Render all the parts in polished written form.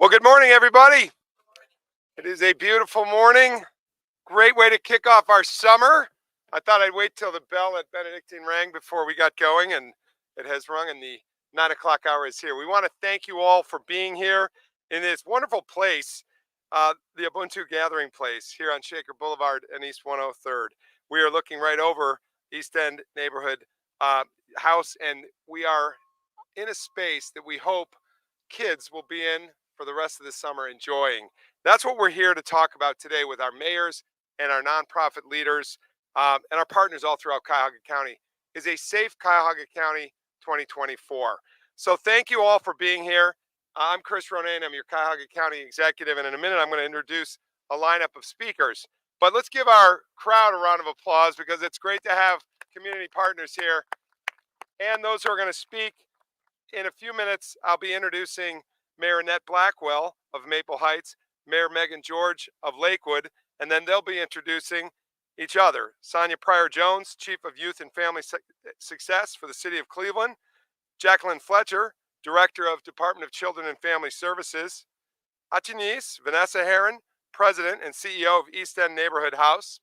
Well, good morning, everybody. It is a beautiful morning. Great way to kick off our summer. I thought I'd wait till the bell at Benedictine rang before we got going, and it has rung, and the 9 o'clock hour is here. We want to thank you all for being here in this wonderful place, the Ubuntu Gathering Place here on Shaker Boulevard and East 103rd. We are looking right over East End neighborhood house, and we are in a space that we hope kids will be in for the rest of the summer enjoying. That's what we're here to talk about today with our mayors and our nonprofit leaders and our partners all throughout Cuyahoga County, is a Safe Cuyahoga County 2024. So thank you all for being here. I'm Chris Ronayne. I'm your Cuyahoga County executive, and in a minute I'm going to introduce a lineup of speakers. But let's give our crowd a round of applause, because it's great to have community partners here and those who are going to speak. In a few minutes, I'll be introducing Mayor Annette Blackwell of Maple Heights, Mayor Meghan George of Lakewood, and then they'll be introducing each other. Sonya Pryor-Jones, Chief of Youth and Family Success for the City of Cleveland. Jacqueline Fletcher, Director of Department of Children and Family Services. Atunyese Herron, President and CEO of East End Neighborhood House.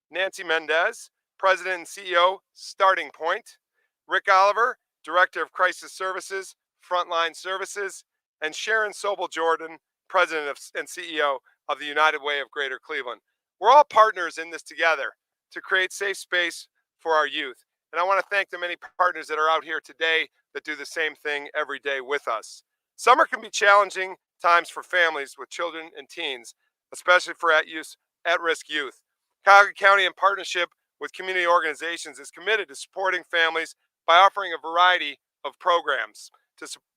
Nancy Mendez, President and CEO, Starting Point. Rick Oliver, Director of Crisis Services, Frontline Services, and Sharon Sobel-Jordan, President and CEO of the United Way of Greater Cleveland. We're all partners in this together to create safe space for our youth. And I want to thank the many partners that are out here today that do the same thing every day with us. Summer can be challenging times for families with children and teens, especially for at-risk youth. Cuyahoga County, in partnership with community organizations, is committed to supporting families by offering a variety of programs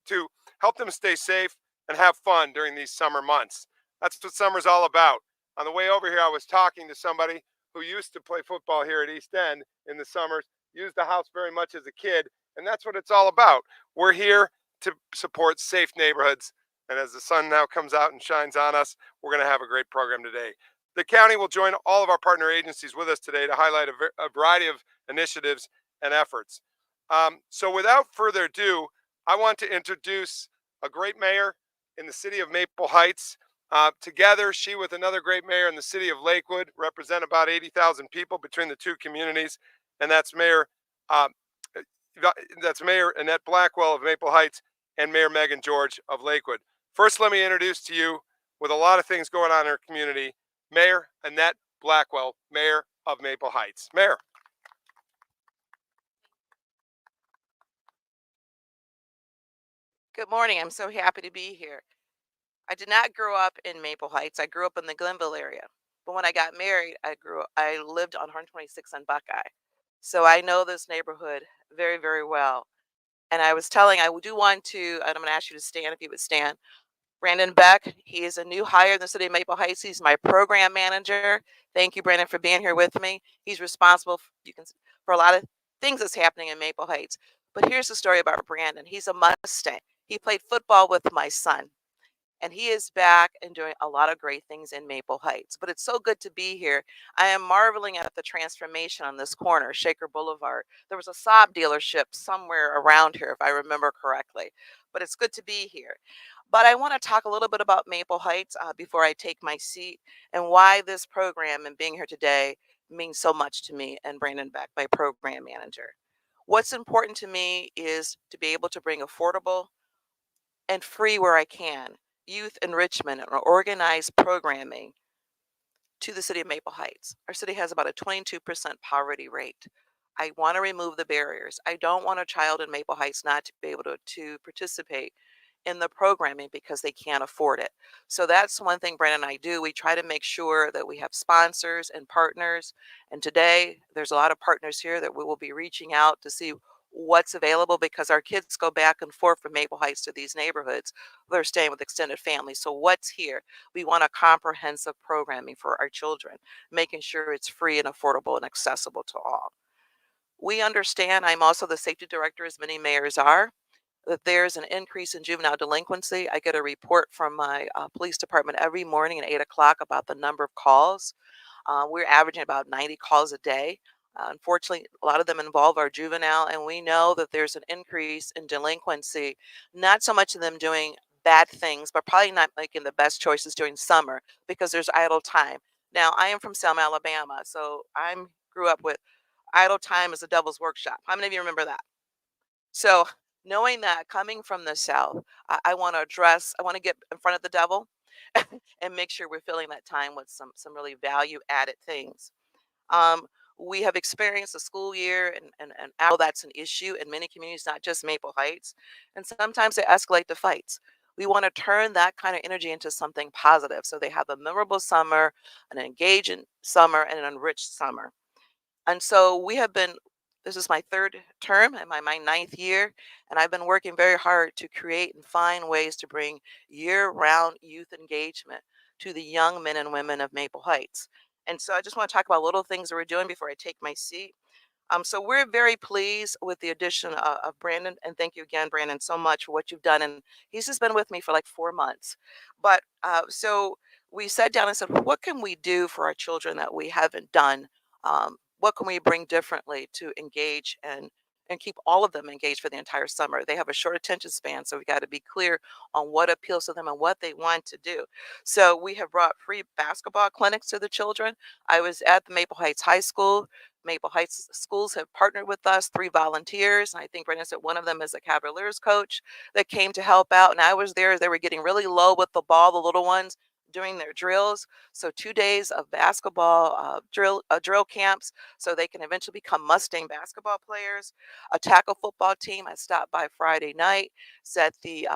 to help them stay safe and have fun during these summer months. That's what summer's all about. On the way over here, I was talking to somebody who used to play football here at East End in the summers, used the house very much as a kid, and that's what it's all about. We're here to support safe neighborhoods, and as the sun now comes out and shines on us, we're going to have a great program today. The county will join all of our partner agencies with us today to highlight a variety of initiatives and efforts. So without further ado, I want to introduce a great mayor in the city of Maple Heights. Together, she with another great mayor in the city of Lakewood represent about 80,000 people between the two communities, and that's Mayor Annette Blackwell of Maple Heights and Mayor Meghan George of Lakewood. First, let me introduce to you, with a lot of things going on in our community, Mayor Annette Blackwell, Mayor of Maple Heights. Mayor. Good morning. I'm so happy to be here. I did not grow up in Maple Heights. I grew up in the Glenville area. But when I got married, I lived on 126 on Buckeye. So I know this neighborhood very, very well. And I do want to, and I'm going to ask you to stand if you would stand. Brandon Beck, he is a new hire in the city of Maple Heights. He's my program manager. Thank you, Brandon, for being here with me. He's responsible for a lot of things that's happening in Maple Heights. But here's the story about Brandon. He's a Mustang. He played football with my son, and he is back and doing a lot of great things in Maple Heights. But it's so good to be here. I am marveling at the transformation on this corner, Shaker Boulevard. There was a Saab dealership somewhere around here, if I remember correctly. But it's good to be here. But I want to talk a little bit about Maple Heights before I take my seat, and why this program and being here today means so much to me and Brandon Beck, my program manager. What's important to me is to be able to bring affordable and free, where I can, youth enrichment and organized programming to the city of Maple Heights. Our city has about a 22% poverty rate. I want to remove the barriers. I don't want a child in Maple Heights not to be able to participate in the programming because they can't afford it. So that's one thing Brandon and I do. We try to make sure that we have sponsors and partners. And today there's a lot of partners here that we will be reaching out to see what's available, because our kids go back and forth from Maple Heights to these neighborhoods. They're staying with extended families. So what's here? We want a comprehensive programming for our children, making sure it's free and affordable and accessible to all. We understand, I'm also the safety director, as many mayors are, that there's an increase in juvenile delinquency. I get a report from my police department every morning at 8 o'clock about the number of calls. We're averaging about 90 calls a day. Unfortunately, a lot of them involve our juvenile, and we know that there's an increase in delinquency, not so much in them doing bad things, but probably not making the best choices during summer because there's idle time. Now, I am from Selma, Alabama, so I grew up with idle time is a devil's workshop. How many of you remember that? So, knowing that coming from the South, I want to I want to get in front of the devil and make sure we're filling that time with some really value added things. Um, we have experienced a school year and how that's an issue in many communities, not just Maple Heights. And sometimes they escalate to fights. We want to turn that kind of energy into something positive so they have a memorable summer, an engaging summer, and an enriched summer. And so we have been, this is my third term and my ninth year, and I've been working very hard to create and find ways to bring year round youth engagement to the young men and women of Maple Heights. And so I just want to talk about little things that we're doing before I take my seat. So we're very pleased with the addition of Brandon, and thank you again, Brandon, so much for what you've done. And he's just been with me for like 4 months. But so we sat down and said, what can we do for our children that we haven't done? What can we bring differently to engage and keep all of them engaged for the entire summer? They have a short attention span, so we got to be clear on what appeals to them and what they want to do. So we have brought free basketball clinics to the children. I was at the Maple Heights High School. Maple Heights schools have partnered with us, 3 volunteers. And I think Brandon said one of them is a Cavaliers coach that came to help out. And I was there. They were getting really low with the ball, the little ones doing their drills. So 2 days of basketball drill camps so they can eventually become Mustang basketball players. A tackle football team. I stopped by Friday night. It's at the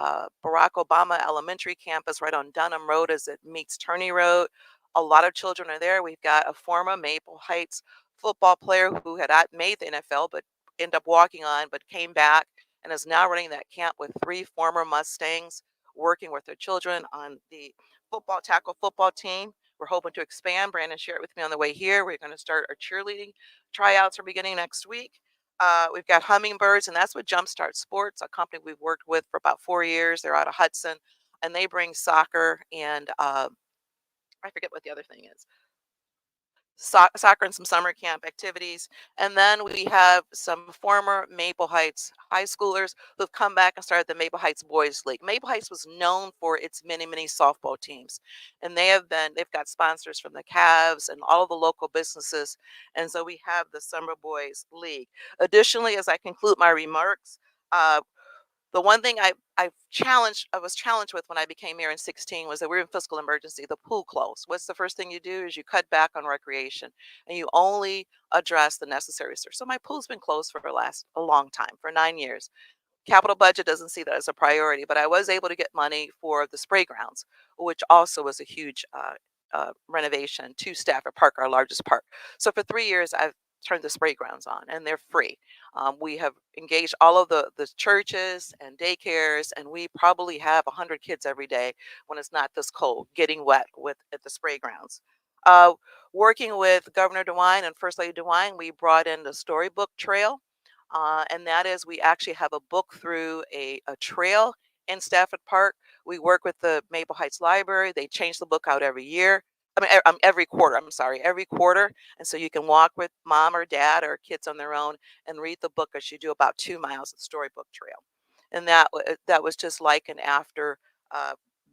Barack Obama Elementary campus right on Dunham Road as it meets Turney Road. A lot of children are there. We've got a former Maple Heights football player who had not made the NFL but ended up walking on, but came back and is now running that camp with 3 former Mustangs, working with their children on the tackle football team. We're hoping to expand. Brandon shared it with me on the way here. We're going to start our cheerleading tryouts are beginning next week. We've got Hummingbirds, and that's what Jumpstart Sports, a company we've worked with for about 4 years. They're out of Hudson, and they bring soccer and I forget what the other thing is. Soccer and some summer camp activities. And then we have some former Maple Heights high schoolers who've come back and started the Maple Heights Boys League. Maple Heights was known for its many softball teams. And they've got sponsors from the Cavs and all of the local businesses. And so we have the Summer Boys League. Additionally, as I conclude my remarks, the one thing I was challenged with when I became mayor in 16 was that we're in fiscal emergency. The pool closed. What's the first thing you do is you cut back on recreation and you only address the necessary stuff. So my pool's been closed for a long time, for 9 years. Capital budget doesn't see that as a priority, but I was able to get money for the spray grounds, which also was a huge renovation to Stafford Park, our largest park. So for 3 years, I've turned the spray grounds on and they're free. We have engaged all of the churches and daycares, and we probably have 100 kids every day when it's not this cold getting wet at the spray grounds. Uh, Working with Governor DeWine and First Lady DeWine, we brought in the storybook trail. And that is, we actually have a book through a trail in Stafford Park. We work with the Maple Heights Library. They change the book out every year. I mean, every quarter. I'm sorry, every quarter. And so you can walk with mom or dad or kids on their own and read the book as you do about 2 miles of storybook trail. And that was just like and after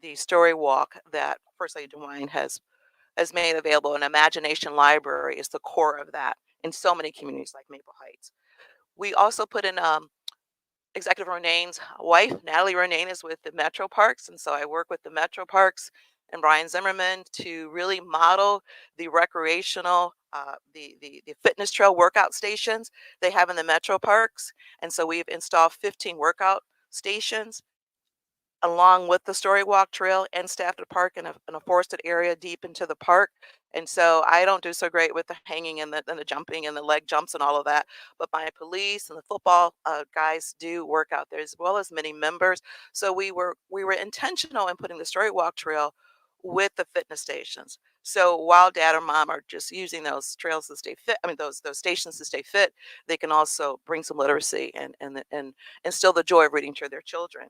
the story walk that First Lady DeWine has made available. An imagination library is the core of that in so many communities like Maple Heights. We also put in Executive Ronayne's wife, Natalie Ronayne, is with the Metro Parks, and so I work with the Metro Parks and Brian Zimmerman to really model the recreational, the fitness trail workout stations they have in the Metro Parks. And so we've installed 15 workout stations along with the story walk trail and Stafford Park in a forested area deep into the park. And so I don't do so great with the hanging and the jumping and the leg jumps and all of that. But my police and the football guys do work out there as well as many members. So we were intentional in putting the story walk trail with the fitness stations. So while dad or mom are just using those trails to stay fit, I mean those stations to stay fit, they can also bring some literacy and instill the joy of reading to their children.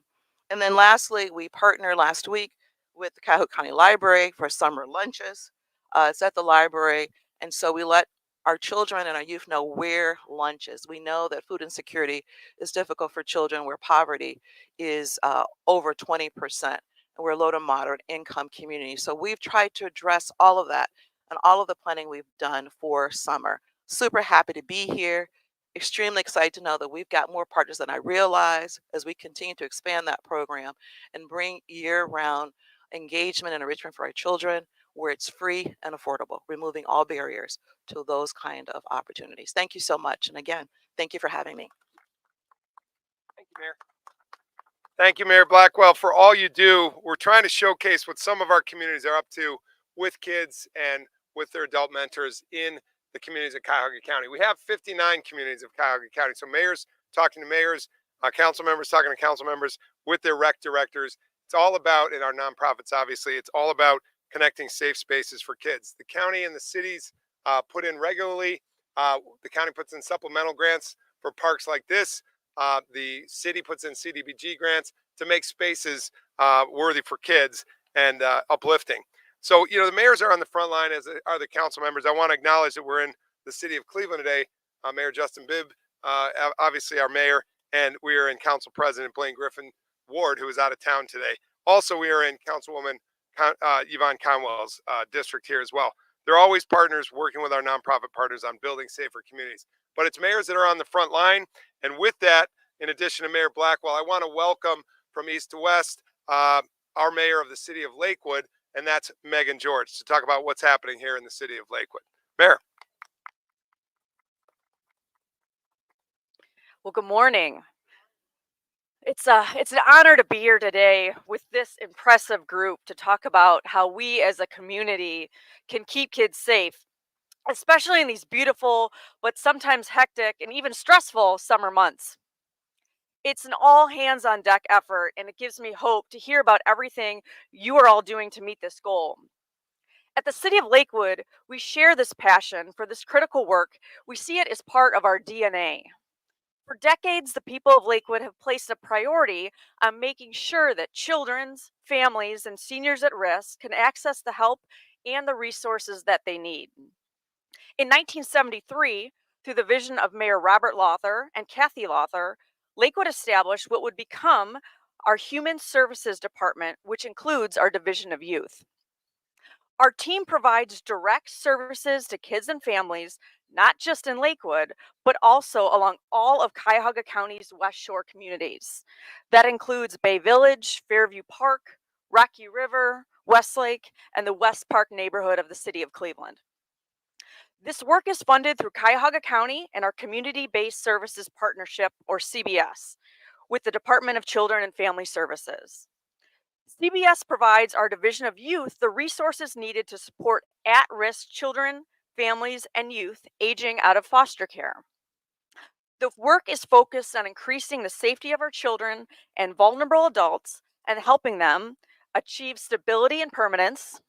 And then lastly, we partnered last week with the Cuyahoga County Library for summer lunches. It's at the library. And so we let our children and our youth know where lunch is. We know that food insecurity is difficult for children where poverty is over 20%. And we're a low to moderate income community. So we've tried to address all of that and all of the planning we've done for summer. Super happy to be here. Extremely excited to know that we've got more partners than I realize as we continue to expand that program and bring year-round engagement and enrichment for our children where it's free and affordable, removing all barriers to those kind of opportunities. Thank you so much. And again, thank you for having me. Thank you, Mayor. Thank you, Mayor Blackwell, for all you do. We're trying to showcase what some of our communities are up to with kids and with their adult mentors in the communities of Cuyahoga County. We have 59 communities of Cuyahoga County. So mayors talking to mayors, council members talking to council members with their rec directors. It's all about, in our nonprofits, obviously, it's all about connecting safe spaces for kids. The county and the cities put in regularly. The county puts in supplemental grants for parks like this. The city puts in CDBG grants to make spaces worthy for kids and uplifting. So, you know, the mayors are on the front line, as are the council members. I want to acknowledge that we're in the city of Cleveland today. Mayor Justin Bibb, obviously our mayor, and we are in Council President Blaine Griffin Ward, who is out of town today. Also, we are in Councilwoman Yvonne Conwell's district here as well. They're always partners working with our nonprofit partners on building safer communities. But it's mayors that are on the front line. And with that, in addition to Mayor Blackwell, I want to welcome from east to west our mayor of the city of Lakewood, and that's Meghan George, to talk about what's happening here in the city of Lakewood. Mayor. Well, good morning. It's an honor to be here today with this impressive group to talk about how we as a community can keep kids safe, especially in these beautiful but sometimes hectic and even stressful summer months. It's an all hands on deck effort, and it gives me hope to hear about everything you are all doing to meet this goal. At the City of Lakewood, we share this passion for this critical work. We see it as part of our DNA. For decades, the people of Lakewood have placed a priority on making sure that children's, families, and seniors at risk can access the help and the resources that they need. In 1973, through the vision of Mayor Robert Lawther and Kathy Lawther, Lakewood established what would become our Human Services Department, which includes our Division of Youth. Our team provides direct services to kids and families, not just in Lakewood, but also along all of Cuyahoga County's West Shore communities. That includes Bay Village, Fairview Park, Rocky River, Westlake, and the West Park neighborhood of the city of Cleveland. This work is funded through Cuyahoga County and our Community-Based Services Partnership, or CBS, with the Department of Children and Family Services. CBS provides our Division of Youth the resources needed to support at-risk children, families, and youth aging out of foster care. The work is focused on increasing the safety of our children and vulnerable adults and helping them achieve stability and permanence,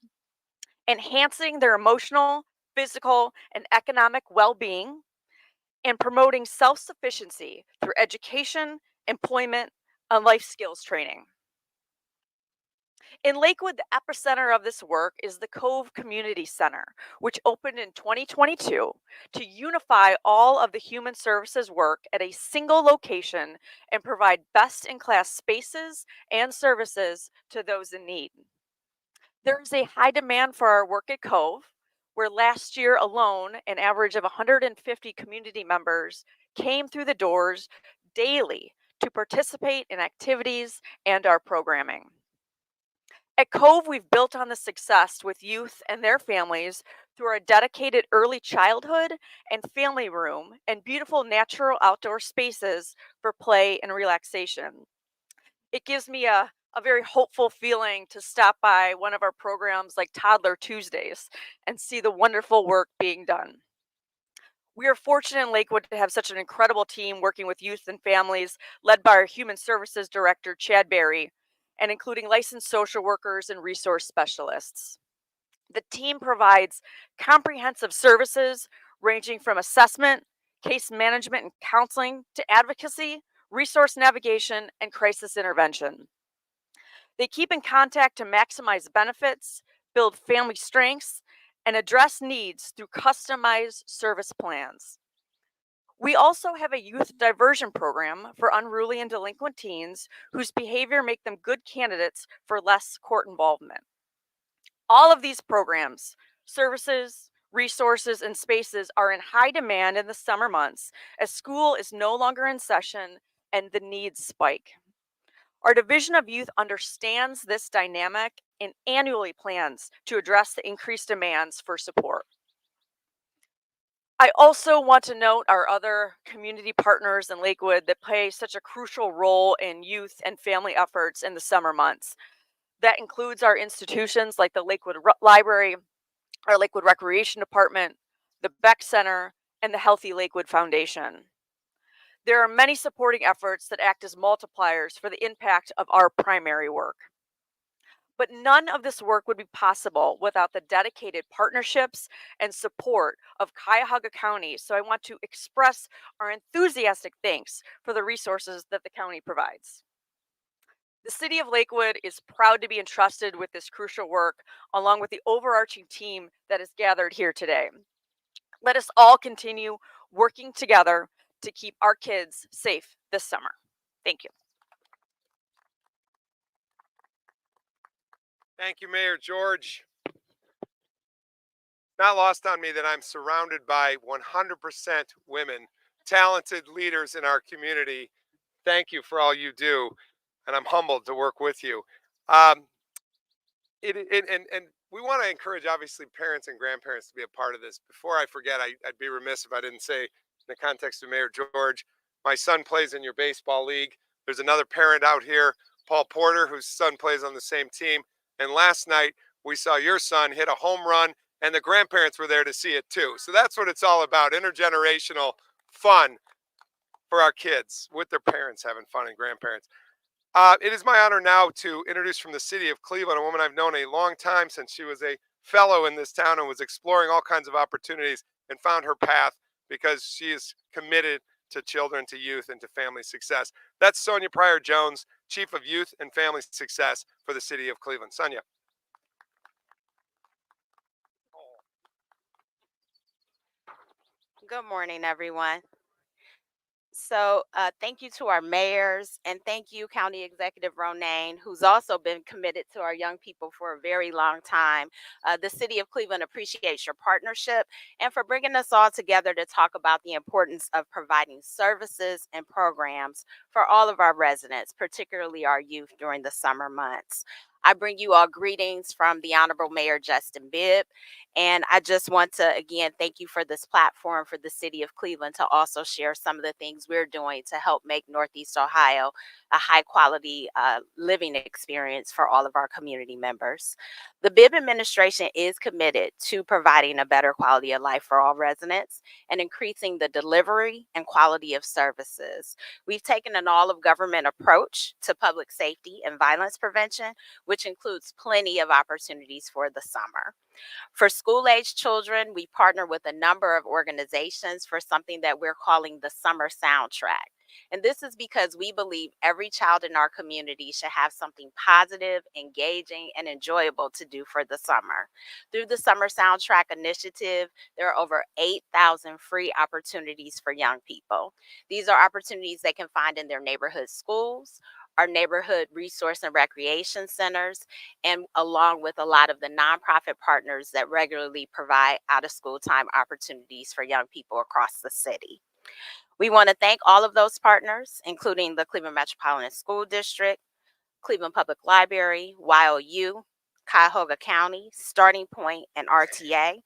enhancing their emotional, physical, and economic well-being, and promoting self-sufficiency through education, employment, and life skills training. In Lakewood, the epicenter of this work is the Cove Community Center, which opened in 2022 to unify all of the human services work at a single location and provide best-in-class spaces and services to those in need. There is a high demand for our work at Cove, where last year alone, an average of 150 community members came through the doors daily to participate in activities and our programming. At Cove, we've built on the success with youth and their families through our dedicated early childhood and family room and beautiful natural outdoor spaces for play and relaxation. It gives me a very hopeful feeling to stop by one of our programs like Toddler Tuesdays and see the wonderful work being done. We are fortunate in Lakewood to have such an incredible team working with youth and families, led by our Human Services Director, Chad Berry, and including licensed social workers and resource specialists. The team provides comprehensive services ranging from assessment, case management and counseling, to advocacy, resource navigation, and crisis intervention. They keep in contact to maximize benefits, build family strengths, and address needs through customized service plans. We also have a youth diversion program for unruly and delinquent teens whose behavior make them good candidates for less court involvement. All of these programs, services, resources, and spaces are in high demand in the summer months as school is no longer in session and the needs spike. Our Division of Youth understands this dynamic and annually plans to address the increased demands for support. I also want to note our other community partners in Lakewood that play such a crucial role in youth and family efforts in the summer months. That includes our institutions like the Lakewood Library, our Lakewood Recreation Department, the Beck Center, and the Healthy Lakewood Foundation. There are many supporting efforts that act as multipliers for the impact of our primary work. But none of this work would be possible without the dedicated partnerships and support of Cuyahoga County. So I want to express our enthusiastic thanks for the resources that the county provides. The City of Lakewood is proud to be entrusted with this crucial work, along with the overarching team that is gathered here today. Let us all continue working together to keep our kids safe this summer. Thank you. Thank you, Mayor George. Not lost on me that I'm surrounded by 100% women, talented leaders in our community. Thank you for all you do, and I'm humbled to work with you. And we want to encourage, obviously, parents and grandparents to be a part of this. Before I forget, I'd be remiss if I didn't say, in the context of Mayor George, my son plays in your baseball league. There's another parent out here, Paul Porter, whose son plays on the same team. And last night, we saw your son hit a home run, and the grandparents were there to see it too. So that's what it's all about, intergenerational fun for our kids with their parents having fun and grandparents. It is my honor now to introduce from the city of Cleveland, a woman I've known a long time since she was a fellow in this town and was exploring all kinds of opportunities and found her path because she is committed to children, to youth, and to family success. That's Sonya Pryor-Jones, Chief of Youth and Family Success for the city of Cleveland. Sonya. Good morning, everyone. So thank you to our mayors, and thank you, County Executive Ronayne, who's also been committed to our young people for a very long time. The City of Cleveland appreciates your partnership and for bringing us all together to talk about the importance of providing services and programs for all of our residents, particularly our youth during the summer months. I bring you all greetings from the Honorable Mayor Justin Bibb, and I just want to again thank you for this platform for the City of Cleveland to also share some of the things we're doing to help make Northeast Ohio a high quality living experience for all of our community members. The Bibb administration is committed to providing a better quality of life for all residents and increasing the delivery and quality of services. We've taken an all of government approach to public safety and violence prevention, which includes plenty of opportunities for the summer. For school-age children, we partner with a number of organizations for something that we're calling the Summer Soundtrack. And this is because we believe every child in our community should have something positive, engaging, and enjoyable to do for the summer. Through the Summer Soundtrack initiative, there are over 8,000 free opportunities for young people. These are opportunities they can find in their neighborhood schools, our neighborhood resource and recreation centers, and along with a lot of the nonprofit partners that regularly provide out-of-school time opportunities for young people across the city. We want to thank all of those partners, including the Cleveland Metropolitan School District, Cleveland Public Library, YOU, Cuyahoga County, Starting Point, and RTA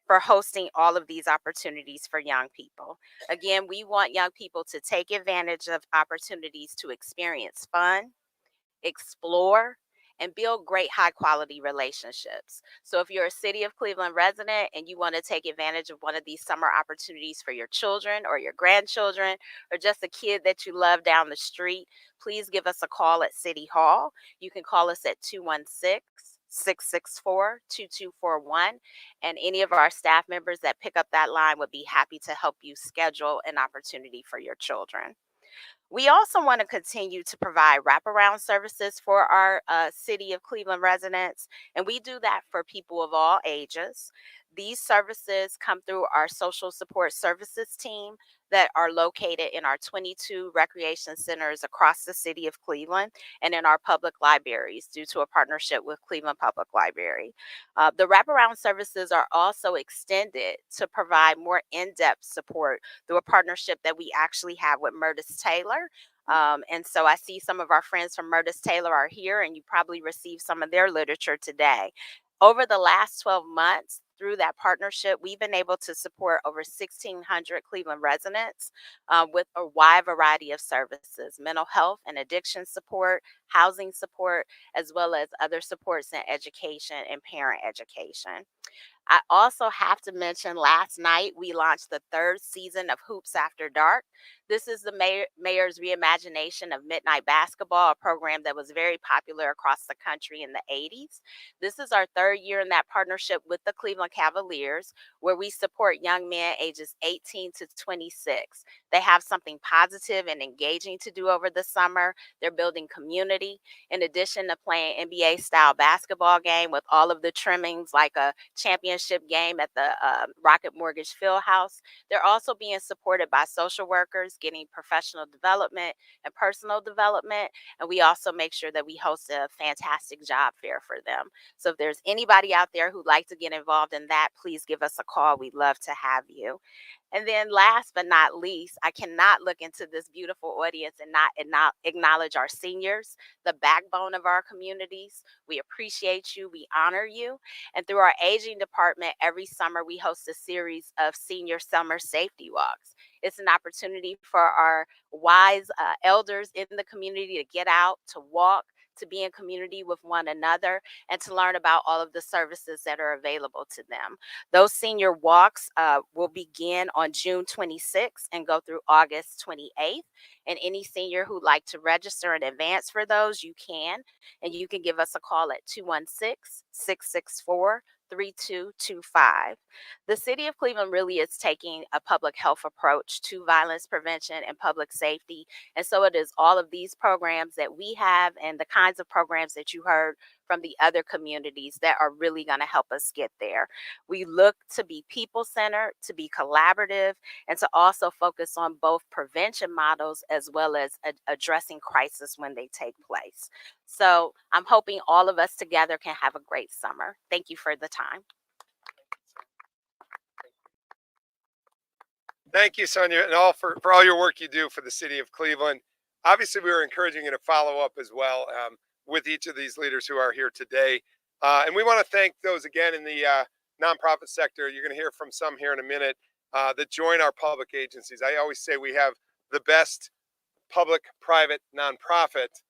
for hosting all of these opportunities for young people. Again, we want young people to take advantage of opportunities to experience fun, explore, and build great high quality relationships. So if you're a City of Cleveland resident and you want to take advantage of one of these summer opportunities for your children or your grandchildren or just a kid that you love down the street, please give us a call at City Hall. You can call us at 216-664-2241, and any of our staff members that pick up that line would be happy to help you schedule an opportunity for your children. We also want to continue to provide wraparound services for our City of Cleveland residents, and we do that for people of all ages. These services come through our social support services team that are located in our 22 recreation centers across the city of Cleveland and in our public libraries due to a partnership with Cleveland Public Library. The wraparound services are also extended to provide more in-depth support through a partnership that we actually have with Murtis Taylor. And so I see some of our friends from Murtis Taylor are here, and you probably received some of their literature today. Over the last 12 months, through that partnership, we've been able to support over 1,600 Cleveland residents with a wide variety of services: mental health and addiction support, housing support, as well as other supports in education and parent education. I also have to mention last night we launched the 3rd season of Hoops After Dark. This is the mayor's reimagination of midnight basketball, a program that was very popular across the country in the 80s. This is our 3rd year in that partnership with the Cleveland Cavaliers, where we support young men ages 18 to 26. They have something positive and engaging to do over the summer. They're building community. In addition to playing NBA style basketball game with all of the trimmings like a championship game at the Rocket Mortgage Fieldhouse, they're also being supported by social workers, getting professional development and personal development. And we also make sure that we host a fantastic job fair for them. So if there's anybody out there who'd like to get involved in that, please give us a call. We'd love to have you. And then last but not least, I cannot look into this beautiful audience and not acknowledge our seniors, the backbone of our communities. We appreciate you. We honor you. And through our aging department, every summer we host a series of senior summer safety walks. It's an opportunity for our wise elders in the community to get out, to walk, to be in community with one another, and to learn about all of the services that are available to them. Those senior walks will begin on June 26th and go through August 28th. And any senior who'd like to register in advance for those, you can. And you can give us a call at 216-664-3225. The city of Cleveland really is taking a public health approach to violence prevention and public safety. And so it is all of these programs that we have and the kinds of programs that you heard from the other communities that are really going to help us get there. We look to be people-centered, to be collaborative, and to also focus on both prevention models as well as addressing crisis when they take place. So I'm hoping all of us together can have a great summer. Thank you for the time. Thank you, Sonya, and all for all your work you do for the city of Cleveland. Obviously, we were encouraging you to follow up as well with each of these leaders who are here today. And we want to thank those again in the nonprofit sector. You're going to hear from some here in a minute that join our public agencies. I always say we have the best public-private nonprofit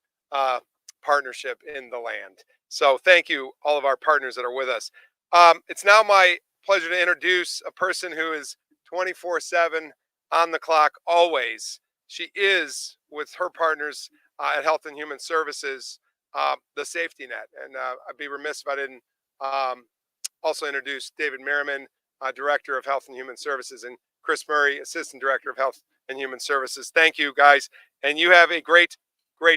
partnership in the land. So thank you, all of our partners that are with us. It's now my pleasure to introduce a person who is 24/7 on the clock always. She is, with her partners at Health and Human Services, the safety net. And I'd be remiss if I didn't also introduce David Merriman, Director of Health and Human Services, and Chris Murray, Assistant Director of Health and Human Services. Thank you, guys. And you have a great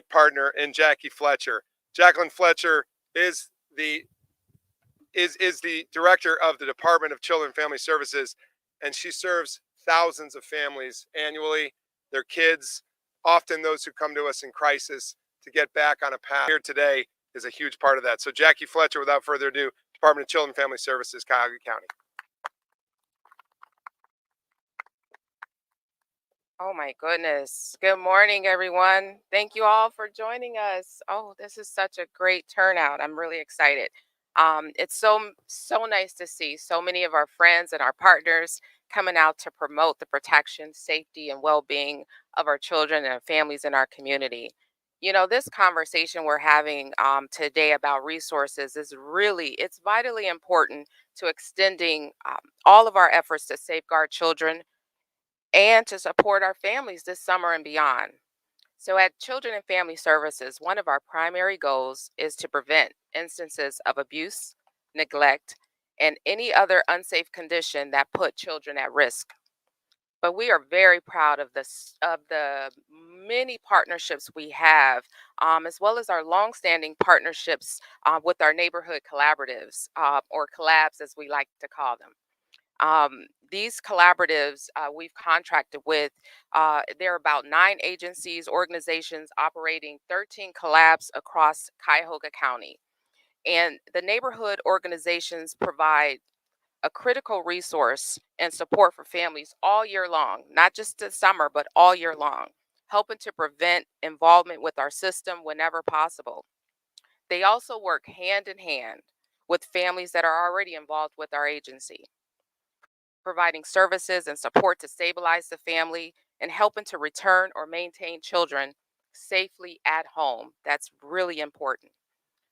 partner in Jackie Fletcher. Jacqueline Fletcher is the director of the Department of Children and Family Services, and she serves thousands of families annually, their kids, often those who come to us in crisis, to get back on a path. Here today is a huge part of that. So Jackie Fletcher, without further ado, Department of Children and Family Services, Cuyahoga County. Oh my goodness. Good morning, everyone. Thank you all for joining us. Oh, this is such a great turnout. I'm really excited. It's so nice to see so many of our friends and our partners coming out to promote the protection, safety, and well-being of our children and families in our community. You know, this conversation we're having today about resources is it's vitally important to extending all of our efforts to safeguard children and to support our families this summer and beyond. So, at Children and Family Services, one of our primary goals is to prevent instances of abuse, neglect, and any other unsafe condition that put children at risk. But we are very proud of of the many partnerships we have, as well as our longstanding partnerships with our neighborhood collaboratives, or collabs as we like to call them. These collaboratives we've contracted with, there are about 9 agencies, organizations operating 13 collabs across Cuyahoga County. And the neighborhood organizations provide a critical resource and support for families all year long, not just the summer, but all year long, helping to prevent involvement with our system whenever possible. They also work hand in hand with families that are already involved with our agency, providing services and support to stabilize the family and helping to return or maintain children safely at home. That's really important.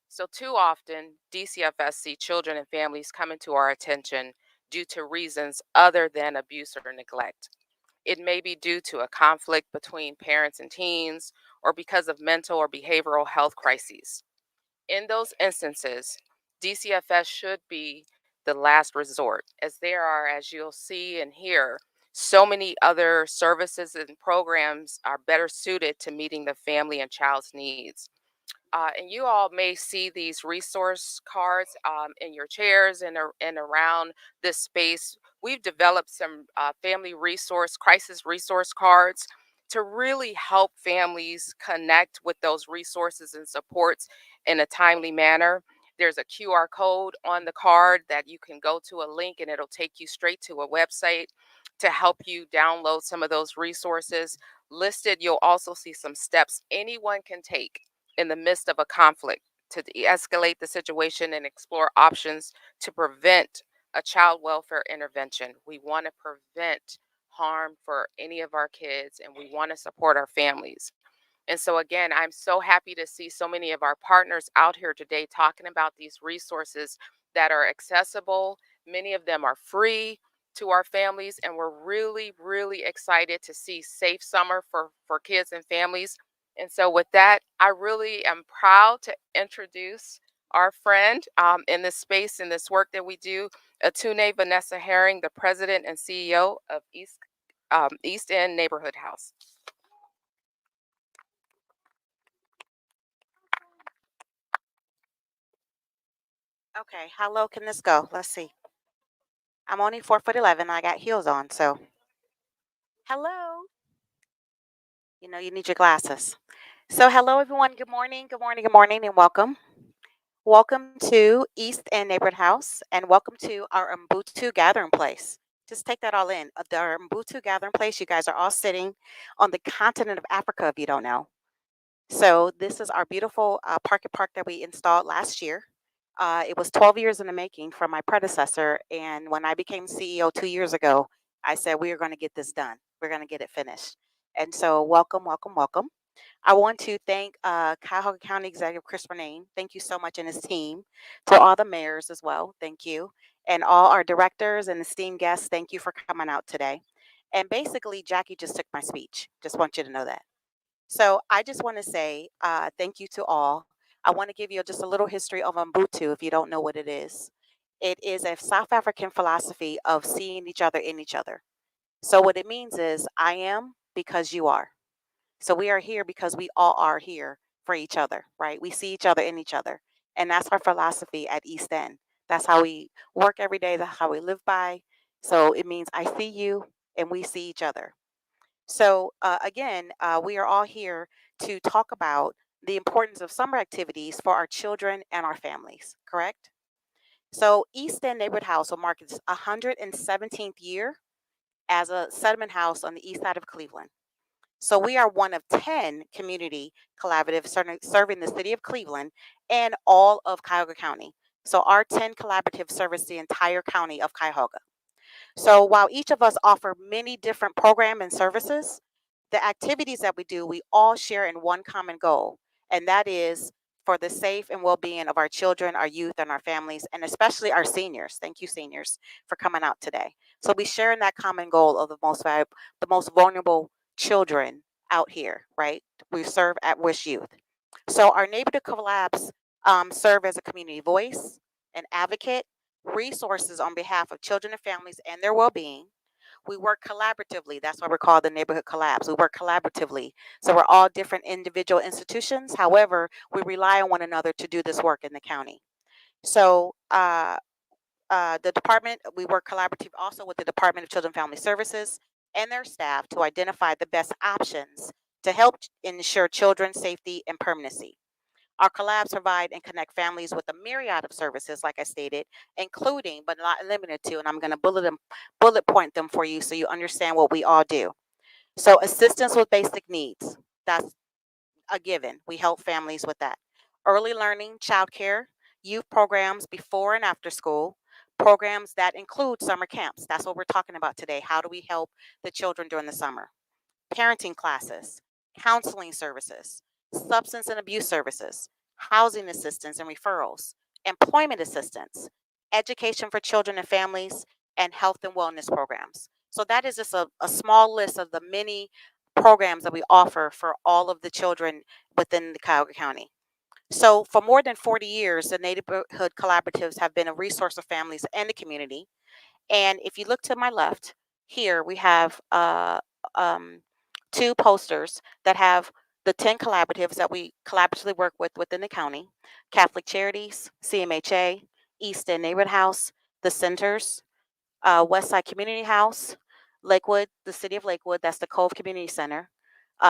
So, too often, DCFS see children and families coming to our attention due to reasons other than abuse or neglect. It may be due to a conflict between parents and teens, or because of mental or behavioral health crises. In those instances, DCFS should be the last resort, as there are, as you'll see and hear, so many other services and programs are better suited to meeting the family and child's needs. And you all may see these resource cards in your chairs and around this space. We've developed some family resource, crisis resource cards to really help families connect with those resources and supports in a timely manner. There's a QR code on the card that you can go to a link and it'll take you straight to a website to help you download some of those resources. Listed, you'll also see some steps anyone can take in the midst of a conflict to de-escalate the situation and explore options to prevent a child welfare intervention. We want to prevent harm for any of our kids and we want to support our families. And so, again, I'm so happy to see so many of our partners out here today talking about these resources that are accessible. Many of them are free to our families, and we're really, really excited to see Safe Summer for kids and families. And so, with that, I really am proud to introduce our friend in this space, in this work that we do, Atunyese Vanessa Herring, the president and CEO of East End Neighborhood House. Okay, how low can this go? Let's see. I'm only 4'11". I got heels on, so hello. You know you need your glasses. So hello everyone. Good morning. Good morning. Good morning, and welcome. Welcome to East End Neighborhood House, and welcome to our Mbutu gathering place. Just take that all in. Our Mbutu gathering place. You guys are all sitting on the continent of Africa, if you don't know. So this is our beautiful park that we installed last year. It was 12 years in the making from my predecessor. And when I became CEO 2 years ago, I said, we are going to get this done. We're going to get it finished. And so welcome, welcome, welcome. I want to thank Cuyahoga County Executive Chris Ronayne. Thank you so much, and his team. To all the mayors as well, thank you. And all our directors and esteemed guests, thank you for coming out today. And basically, Jackie just took my speech. Just want you to know that. So I just want to say thank you to all. I want to give you just a little history of Ubuntu if you don't know what it is. It is a South African philosophy of seeing each other in each other. So what it means is I am because you are. So we are here because we all are here for each other, right? We see each other in each other. And that's our philosophy at East End. That's how we work every day. That's how we live by. So it means I see you and we see each other. So again, we are all here to talk about the importance of summer activities for our children and our families, correct? So East End Neighborhood House will mark its 117th year as a settlement house on the east side of Cleveland. So we are one of 10 community collaboratives serving the city of Cleveland and all of Cuyahoga County. So our 10 collaboratives service the entire county of Cuyahoga. So while each of us offer many different programs and services, the activities that we do, we all share in one common goal, and that is for the safe and well-being of our children, our youth, and our families, and especially our seniors. Thank you, seniors, for coming out today. So we share in that common goal of the most vulnerable children out here, right? We serve at-risk youth. So our neighborhood collabs serve as a community voice, an advocate, resources on behalf of children and families and their well-being. We work collaboratively. That's why we're called the neighborhood collabs. We work collaboratively. So we're all different individual institutions. However, we rely on one another to do this work in the county. So the department, we work collaborative also with the Department of Children and Family Services and their staff to identify the best options to help ensure children's safety and permanency. Our collabs provide and connect families with a myriad of services, like I stated, including but not limited to, and I'm going to bullet point them for you so you understand what we all do. So, assistance with basic needs, that's a given. We help families with that. Early learning, childcare, youth programs before and after school, programs that include summer camps. That's what we're talking about today. How do we help the children during the summer? Parenting classes, counseling services, substance and abuse services, housing assistance and referrals, employment assistance, education for children and families, and health and wellness programs. So that is just a small list of the many programs that we offer for all of the children within the Cuyahoga County. So for more than 40 years, the neighborhood collaboratives have been a resource for families and the community. And if you look to my left, here we have um, two posters that have the 10 collaboratives that we collaboratively work with within the county: Catholic Charities, CMHA, East End Neighborhood House, the Centers, Westside Community House, Lakewood, the City of Lakewood, that's the Cove Community Center,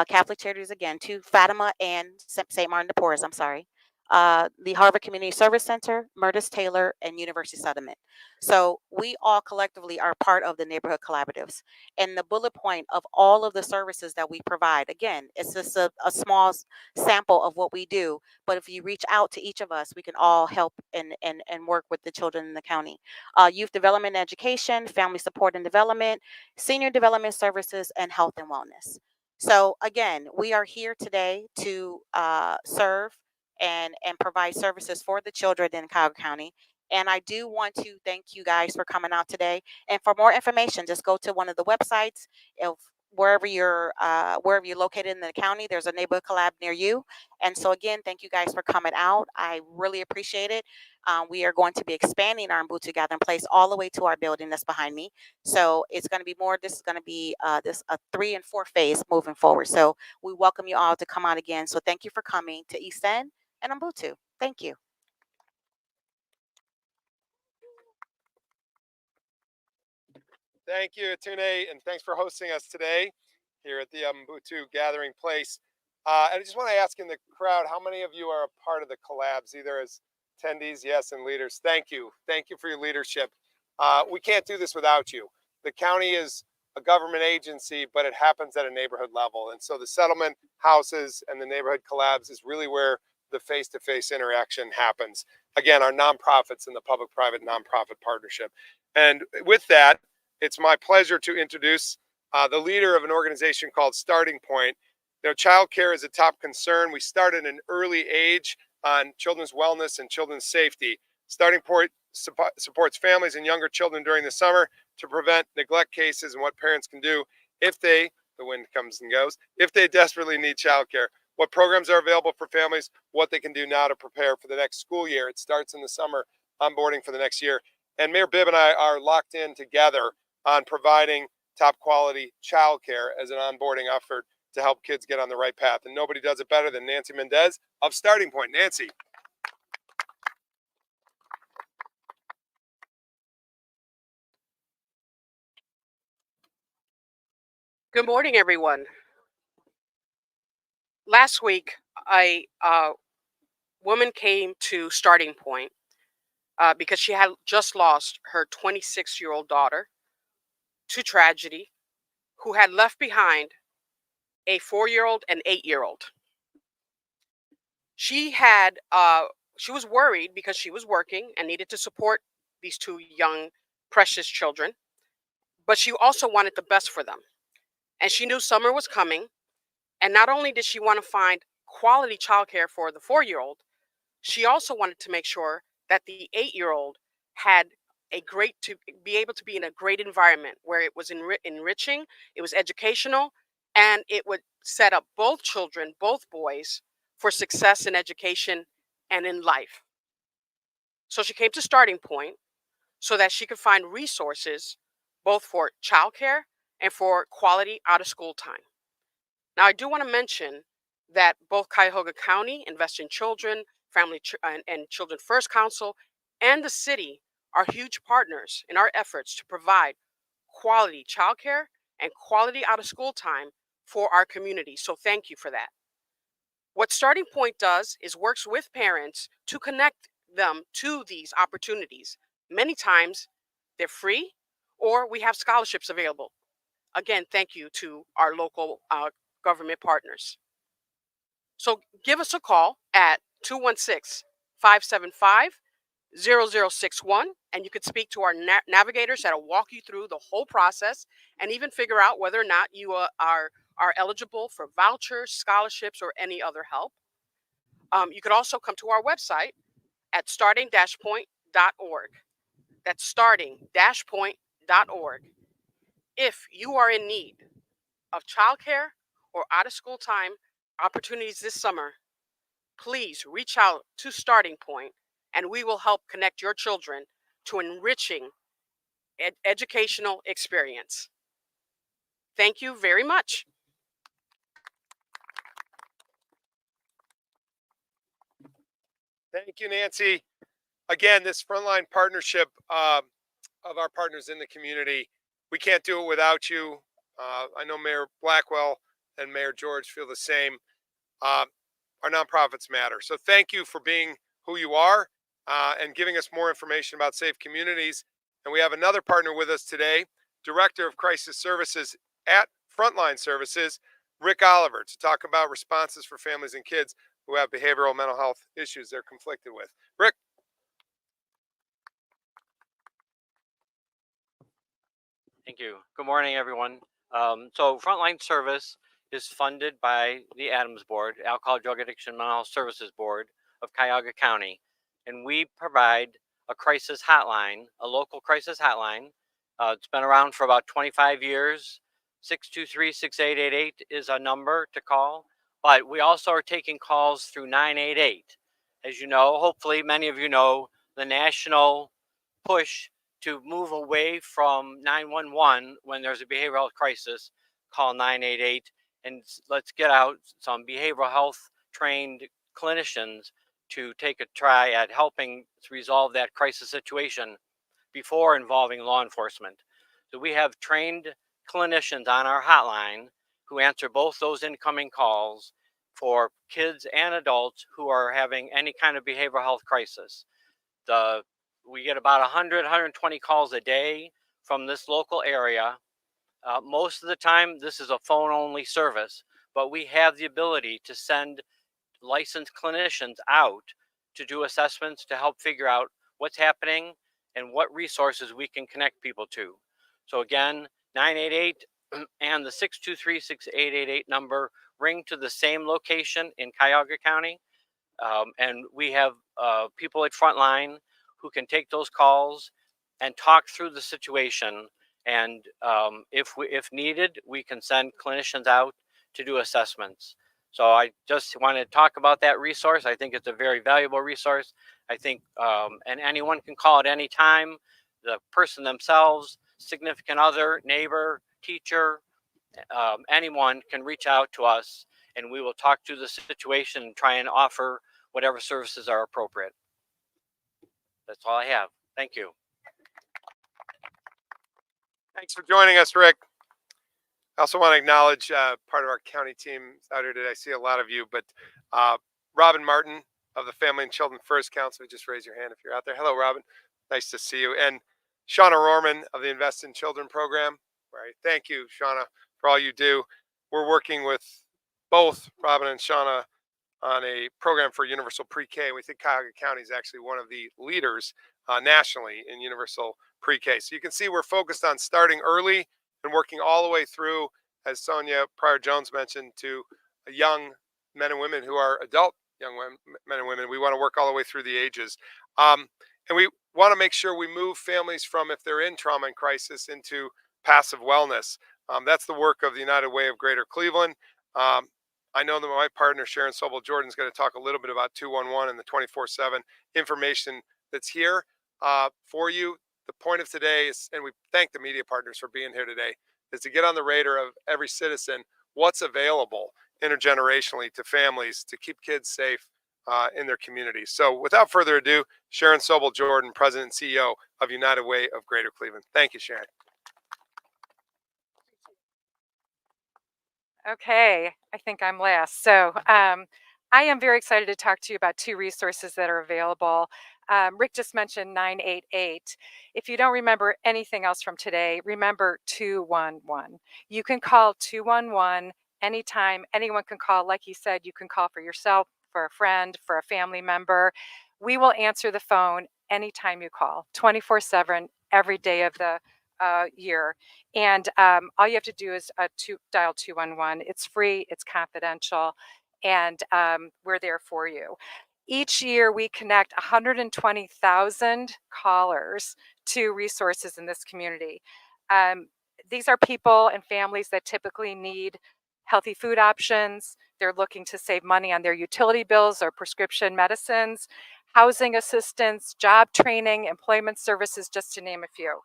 Catholic Charities again, to Fatima and St. Martin de Porres, I'm sorry, the Harvard Community Service Center, Murtis Taylor, and University Settlement. So we all collectively are part of the neighborhood collaboratives. And the bullet point of all of the services that we provide, again, it's just a small sample of what we do. But if you reach out to each of us, we can all help and work with the children in the county. Youth development and education, family support and development, senior development services, and health and wellness. So again, we are here today to serve and provide services for the children in Cuyahoga County. And I do want to thank you guys for coming out today. And for more information, just go to one of the websites. If wherever you're located in the county, there's a neighborhood collab near you. And so again, thank you guys for coming out. I really appreciate it. We are going to be expanding our Mbutu Gathering Place all the way to our building that's behind me. So it's going to be more. This is going to be a 3 and 4 phase moving forward. So we welcome you all to come out again. So thank you for coming to East End and Mbutu. Thank you. Thank you, Atunyese, and thanks for hosting us today here at the Mbutu Gathering Place. I just want to ask in the crowd, how many of you are a part of the collabs, either as attendees, yes, and leaders? Thank you. Thank you for your leadership. We can't do this without you. The county is a government agency, but it happens at a neighborhood level. And so the settlement houses and the neighborhood collabs is really where the face-to-face interaction happens. Again, our nonprofits and the public-private nonprofit partnership. And with that, it's my pleasure to introduce the leader of an organization called Starting Point. You know, childcare is a top concern. We start at an early age on children's wellness and children's safety. Starting Point supports families and younger children during the summer to prevent neglect cases and what parents can do if the wind comes and goes, if they desperately need childcare. What programs are available for families, what they can do now to prepare for the next school year. It starts in the summer, onboarding for the next year. And Mayor Bibb and I are locked in together on providing top quality childcare as an onboarding effort to help kids get on the right path. And nobody does it better than Nancy Mendez of Starting Point. Nancy. Good morning, everyone. Last week, a woman came to Starting Point because she had just lost her 26-year-old daughter to tragedy, who had left behind a 4-year-old and 8-year-old. She was worried because she was working and needed to support these two young, precious children, but she also wanted the best for them. And she knew summer was coming. And not only did she want to find quality childcare for the 4-year-old, she also wanted to make sure that the 8-year-old had to be able to be in a great environment where it was enriching, it was educational, and it would set up both children, both boys, for success in education and in life. So she came to Starting Point so that she could find resources both for childcare and for quality out of school time. Now, I do want to mention that both Cuyahoga County, Invest in Children, and Children First Council, and the city are huge partners in our efforts to provide quality childcare and quality out of school time for our community. So thank you for that. What Starting Point does is works with parents to connect them to these opportunities. Many times they're free or we have scholarships available. Again, thank you to our local government partners. So give us a call at 216-575-0061, and you could speak to our navigators that'll walk you through the whole process and even figure out whether or not you are eligible for vouchers, scholarships, or any other help. You could also come to our website at starting-point.org. That's starting-point.org. If you are in need of childcare or out of school time opportunities this summer, please reach out to Starting Point and we will help connect your children to enriching educational experience. Thank you very much. Thank you, Nancy. Again, this frontline partnership of our partners in the community, we can't do it without you. I know Mayor Blackwell and Mayor George feel the same. Our nonprofits matter. So thank you for being who you are and giving us more information about safe communities. And we have another partner with us today, Director of Crisis Services at Frontline Services, Rick Oliver, to talk about responses for families and kids who have behavioral mental health issues they're conflicted with. Rick. Thank you. Good morning, everyone. So Frontline Service is funded by the Adams Board, Alcohol, Drug Addiction, Mental Health Services Board of Cuyahoga County, and we provide a crisis hotline, a local crisis hotline. It's been around for about 25 years. 623-6888 is a number to call, but we also are taking calls through 988. As you know, hopefully many of you know, the national push to move away from 911 when there's a behavioral health crisis, call 988, and let's get out some behavioral health trained clinicians to take a try at helping resolve that crisis situation before involving law enforcement. So we have trained clinicians on our hotline who answer both those incoming calls for kids and adults who are having any kind of behavioral health crisis. We get about 100, 120 calls a day from this local area. Most of the time, this is a phone-only service, but we have the ability to send licensed clinicians out to do assessments to help figure out what's happening and what resources we can connect people to. So again, 988 and the 623-6888 number ring to the same location in Cuyahoga County. And we have people at Frontline who can take those calls and talk through the situation. And if needed, we can send clinicians out to do assessments. So I just want to talk about that resource. I think it's a very valuable resource. I think, and anyone can call at any time. The person themselves, significant other, neighbor, teacher, anyone can reach out to us and we will talk through the situation and try and offer whatever services are appropriate. That's all I have. Thank you. Thanks for joining us, Rick. I also want to acknowledge part of our county team out here today. I see a lot of you, but Robin Martin of the Family and Children First Council, just raise your hand if you're out there. Hello, Robin. Nice to see you. And Shauna Rohrman of the Invest in Children program. Right. Thank you, Shauna, for all you do. We're working with both Robin and Shauna on a program for universal pre-K. We think Cuyahoga County is actually one of the leaders nationally in universal pre-K. So you can see we're focused on starting early and working all the way through, as Sonya Pryor-Jones mentioned, to young men and women who are adult young men and women. We want to work all the way through the ages. And we want to make sure we move families from, if they're in trauma and crisis, into passive wellness. That's the work of the United Way of Greater Cleveland. I know that my partner, Sharon Sobel-Jordan, is going to talk a little bit about 211 and the 24/7 information that's here for you. the point of today is, and we thank the media partners for being here today, is to get on the radar of every citizen what's available intergenerationally to families to keep kids safe in their communities. So without further ado, Sharon Sobel Jordan, President and CEO of United Way of Greater Cleveland. Thank you, Sharon. Okay, I think I'm last. So I am very excited to talk to you about two resources that are available. Rick just mentioned 988. If you don't remember anything else from today, remember 211. You can call 211 anytime. Anyone can call. Like he said, you can call for yourself, for a friend, for a family member. We will answer the phone anytime you call, 24/7, every day of the year. And all you have to do is dial 211. It's free, it's confidential, and we're there for you. Each year, we connect 120,000 callers to resources in this community. These are people and families that typically need healthy food options. They're looking to save money on their utility bills or prescription medicines, housing assistance, job training, employment services, just to name a few.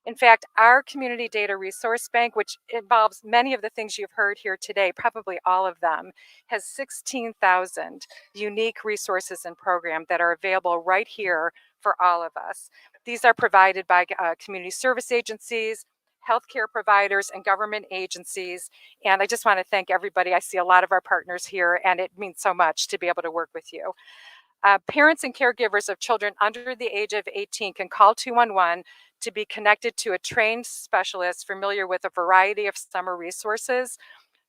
In fact, our community data resource bank, which involves many of the things you've heard here today, probably all of them, has 16,000 unique resources and programs that are available right here for all of us. These are provided by community service agencies, healthcare providers, and government agencies. And I just want to thank everybody. I see a lot of our partners here, and it means so much to be able to work with you. Parents and caregivers of children under the age of 18 can call 211 to be connected to a trained specialist familiar with a variety of summer resources.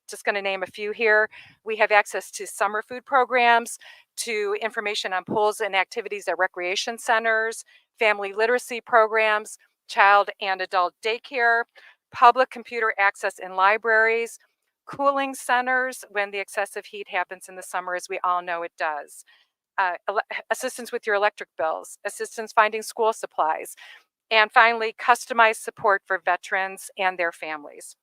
Just going to name a few here. We have access to summer food programs, to information on pools and activities at recreation centers, family literacy programs, child and adult daycare, public computer access in libraries, cooling centers when the excessive heat happens in the summer, as we all know it does. Assistance with your electric bills, assistance finding school supplies, and finally, customized support for veterans and their families.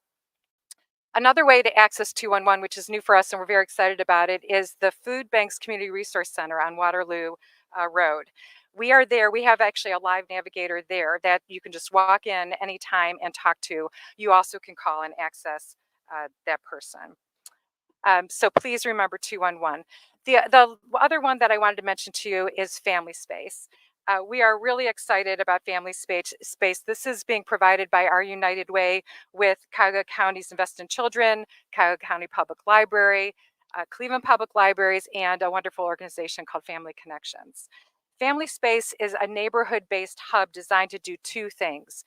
Another way to access 211, which is new for us and we're very excited about it, is the Food Banks Community Resource Center on Waterloo Road. We are there. We have actually a live navigator there that you can just walk in anytime and talk to. You also can call and access that person. So please remember 211. The other one that I wanted to mention to you is Family Space. We are really excited about Family Space. This is being provided by our United Way with Cuyahoga County's Invest in Children, Cuyahoga County Public Library, Cleveland Public Libraries, and a wonderful organization called Family Connections. Family Space is a neighborhood-based hub designed to do two things.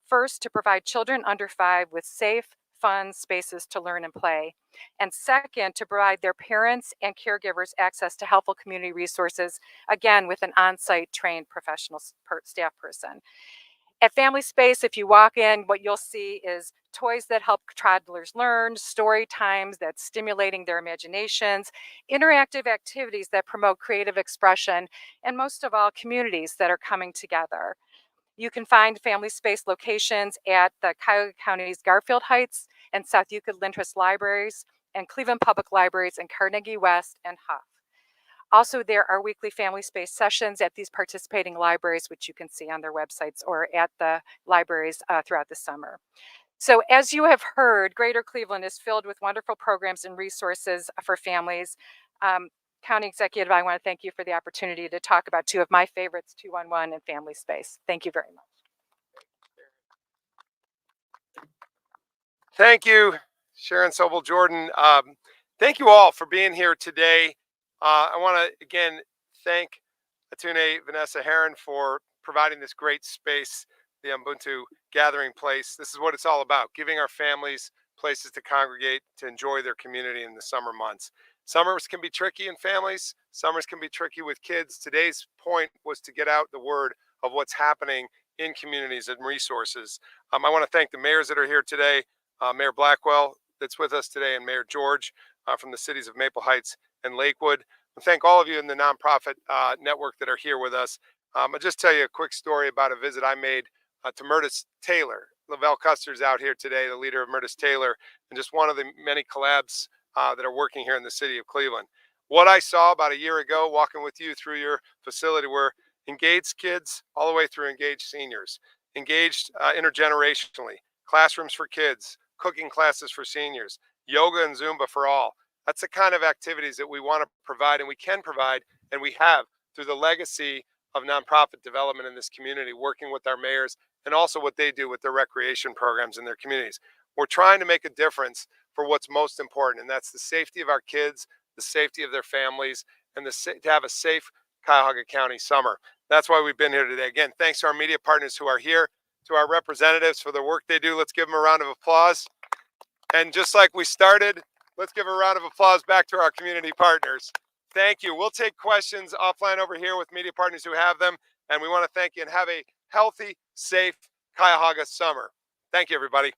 First, to provide children under 5 with safe, fun spaces to learn and play. And second, to provide their parents and caregivers access to helpful community resources, again, with an on-site trained professional staff person. At Family Space, if you walk in, what you'll see is toys that help toddlers learn, story times that's stimulating their imaginations, interactive activities that promote creative expression, and most of all, communities that are coming together. You can find Family Space locations at the Cuyahoga County's Garfield Heights and South Euclid Lyndhurst Libraries, and Cleveland Public Libraries in Carnegie West and Huff. Also, there are weekly Family Space sessions at these participating libraries, which you can see on their websites or at the libraries throughout the summer. So as you have heard, Greater Cleveland is filled with wonderful programs and resources for families. County Executive, I want to thank you for the opportunity to talk about two of my favorites, 211 and Family Space. Thank you very much. Thank you, Sharon Sobel Jordan. Thank you all for being here today. I want to again thank Atunyese Vanessa Herron for providing this great space, the Ubuntu gathering place. This is what it's all about, giving our families places to congregate, to enjoy their community in the summer months. Summers can be tricky in families. Summers can be tricky with kids. Today's point was to get out the word of what's happening in communities and resources. I want to thank the mayors that are here today, Mayor Blackwell that's with us today, and Mayor George from the cities of Maple Heights and Lakewood. And thank all of you in the nonprofit network that are here with us. I'll just tell you a quick story about a visit I made to Murtis Taylor. Lavelle Custer's out here today, the leader of Murtis Taylor, and just one of the many collabs that are working here in the city of Cleveland. What I saw about a year ago walking with you through your facility were engaged kids all the way through engaged seniors, engaged intergenerationally, classrooms for kids, cooking classes for seniors, yoga and Zumba for all. That's the kind of activities that we want to provide, and we can provide, and we have through the legacy of nonprofit development in this community, working with our mayors and also what they do with their recreation programs in their communities. We're trying to make a difference for what's most important, and that's the safety of our kids, the safety of their families, and to have a safe Cuyahoga County summer. That's why we've been here today. Again, thanks to our media partners who are here, to our representatives for the work they do. Let's give them a round of applause. And just like we started, let's give a round of applause back to our community partners. Thank you. We'll take questions offline over here with media partners who have them. And we want to thank you and have a healthy, safe Cuyahoga summer. Thank you, everybody.